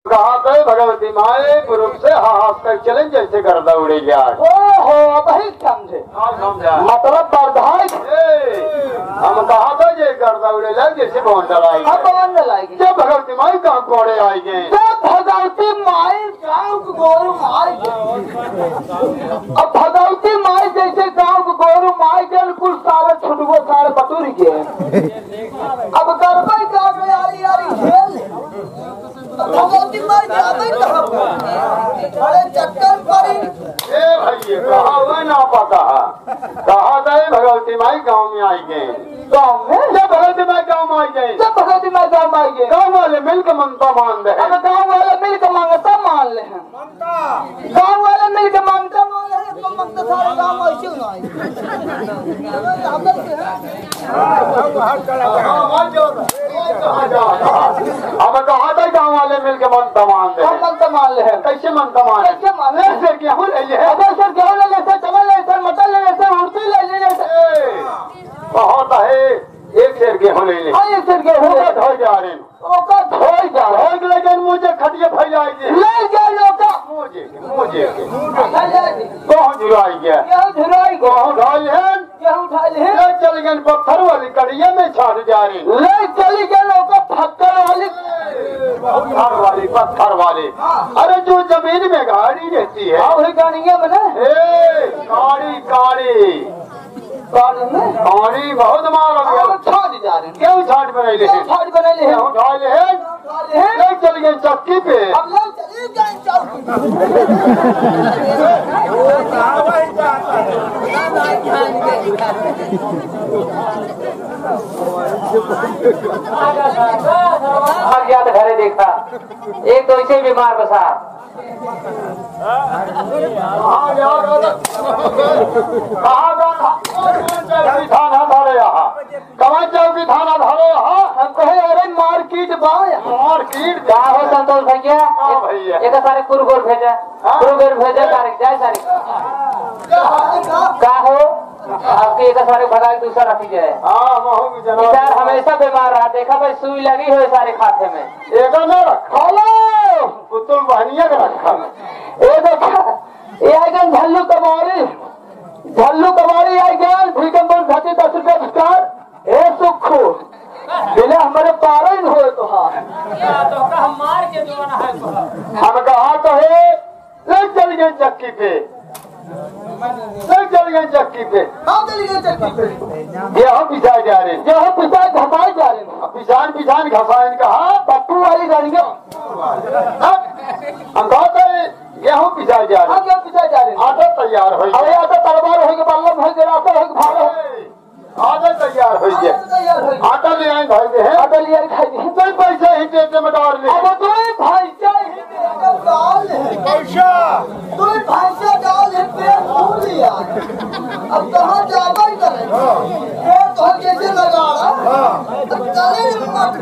कहा गए भगवती माए पुरुष से हाथ कर चले जैसे गर्दा उड़े जाए। ओहो वही समझे मतलब बर्दाश्त। हम कहा था ये गर्दा उड़े जाए जैसे पवन डलाएगी। अब पवन डलाएगी जब भगवती माई कहाँ घोड़े आएंगे, जब भगवती माई गाँव को गोरू माई। अब भगवती माई जैसे गाँव को गोरू माई के कुल सारे छुटगो सारे बटूर गए। अब गरबा का यारी यारी खेल भगवती माई जावे अरे चक्कर पड़ी। भैया कहा हुआ ना पता कहा था भगवती माई गाँव में आएंगे। गाँव में जब भगवती माई गाँव में आई गए, जब भगवती माई गाँव में आएंगे गाँव वाले मिलकर मनता मान रहे। अब गाँव वाले मिलकर मांगता मान ले हैं। गाँव वाले मिलकर मांगता मान ले तो मांगता सारे गाँव में ऐसे ना अब कहा था गाँव वाले मिलकर मनता मान रहे। मनता मान ले हैं। कैसे मनता मान कैसे मान ले सर गेहूँ ले लिया अबे सर गेहूँ ले ले सर चवल ले सर मटर ले ले सर उड़ती ले ले बहुत है एक शेर गेहूँ ले ले। हाँ एक सर गेहूँ धो जा रहे ओका धोई जा धोई लेकिन मुझे खटिया फैलाएगी ले जा लोका मुझे गेहूँ झुराई गया धुराई गेहूँ ढाई है गेहूँ उठा ले ले चल गए पत्थर वाली कड़िया में छाट जा रही ले चली गए लोका फक्कर वाली पत्थर वाली अरे जो जमीन में गाड़ी रहती है वही गाड़ियाँ में काड़ी काड़ी काड़ी बहुत मार छाट जा रहे क्यों छाट बनाई ले छाट बना ले गेहूँ ढाई ले चल गए चक्की पे अब लोग चले गए चौकी घरे देखा एक तो इसे बीमार बसा थाना धरे यहाँ कमा चौकी थाना धरे यहाँ हम कहे अरे मार्केट मार्केट क्या हो संतोष भैया भैया एक सारे कुरगोर भेजा तारीख जाए तारीख का हो आपके एक सारे भगा दूसरा रखी जाए। इधर हमेशा बीमार रहा देखा भाई सुई लगी हो सारे खाते में एक न रखा लो पुतुल बहनिया का रखा ये देखा ये आएगन झल्लू कबाड़ी आएगन भीकम बोल घाटी 10 रुपया भिकार ए सुखो बिना हमारे पारा ही हो तो हाँ मार के हम कहा तो है ले चल गए चक्की पे ले चल गए चक्की पे गेहूँ पिसाए जा रहे गेहूँ पिसाए घसाए जा रहे पिछान घसाए कहा पप्पू वाली गाड़ियाँ हम कहा तो गेहूँ पिसाए जा रहे गेहूँ पिसाए जा रहे आटा तैयार हो अरे आटा तलवार हो गया बल्लम हो गया आटा हो गया आटा तैयार हो गया आटा ले आए भाई दे आटा लिया खाई दी तो पैसे ही देते में डाल ले अब तो भाईचा ही डाल तो भाईचा डाल है पेड़ फूल लिया अब कहाँ जावा ही करे पेड़ तो कैसे लगा रहा अब चले मत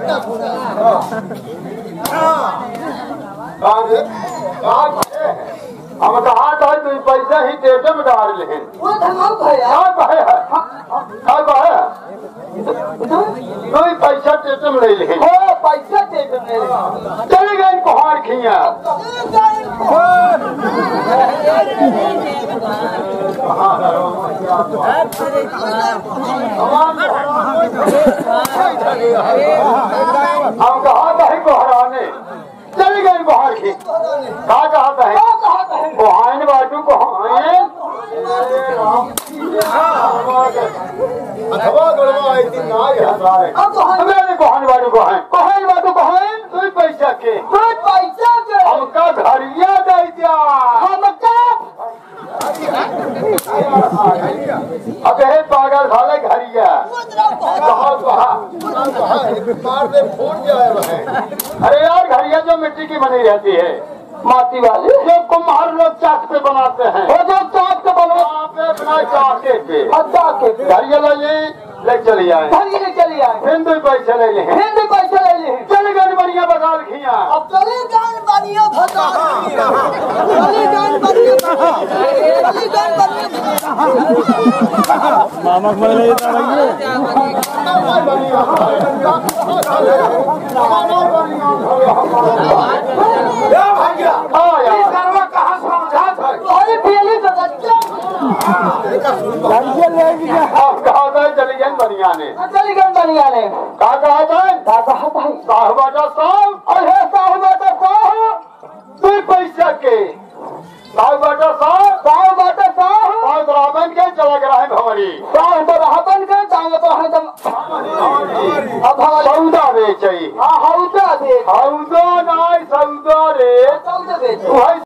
हम कहा था तुम पैसा ही देते में डाल ले वो धमाल भैया कोई पैसा देते में ले ले पैसा दे दे चले गए कुहार खिया हम कहा था कोहराने चले गए कुहार खी कहा है कोहान बाजू कोहान कोहान बाजू कोहान तू पैसा के हमका घरिया दे दिया अबे पागल साले घरिया अरे यार घरिया जो मिट्टी की बनी रहती है माटी वाली जो कुम्हार लोग चाक पे बनाते हैं वो जो चाक के बनो चाके पे अद्दा के घरिया ले चली आए घरिया ले चली आए हिंदू पैसे ले ले हिंदू पैसे ले ले चले गए बढ़िया बगाल खिया अब चले गान बनिया भगा चले गान बनिया मामा को ले जाना अब कहा था चली गई बनिया ने चली गई बनिया ने कहा था साहबाटा साहब अरे साहबाटा साहब तू पैसा के साहबाटा साहब रावण के चला गया है भवरी साहब रावण के जाएंगे तो है अब सौदा बेच हौदा दे सौदा नहीं सौदा रे सौदा बेच